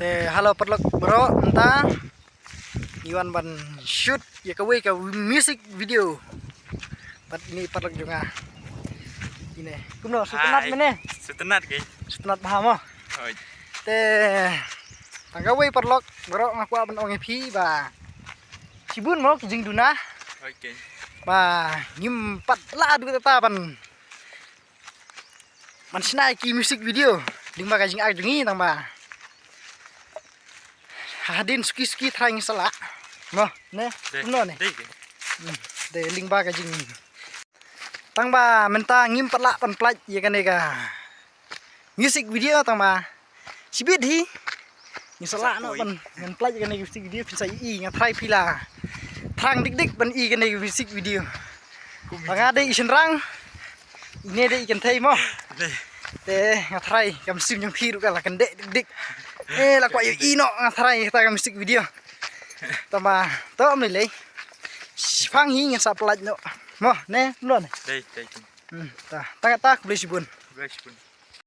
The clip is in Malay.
Halo perlok bro, entah Iwan ban shoot ya kawai ka music video. Ini perlok juga. Ini, kumno setenat mana? Setenat ke? Setenat paham oh. Tangkawai perlok bro ngaku aban ong epi ba. Sibun mo kijing duna. Oke. Ba nyimpat lah du tatapan. Man sinai ki music video. Lima kajing ajungi tang ba. Hadin suki trying salah. No, ne, no ne. De lingba kajing. Tang ba menta ngimpat lah pan plat ya kan ka. Music video tang ba. Sibit hi. Ni salah no pan ngan plat kan music video bisa i ngat try pila. Thang dik pan i kan music video. Tang ada isin rang. Ini de ikan thai mo. De ngat try kam sim yang phiru ka la kan dik. Lah kwa ino ngathrai ta music video. Tama to am le. Phang hi ngan sa plat no. Mo ne non. Đây. Ta beli sibun. Beli sibun.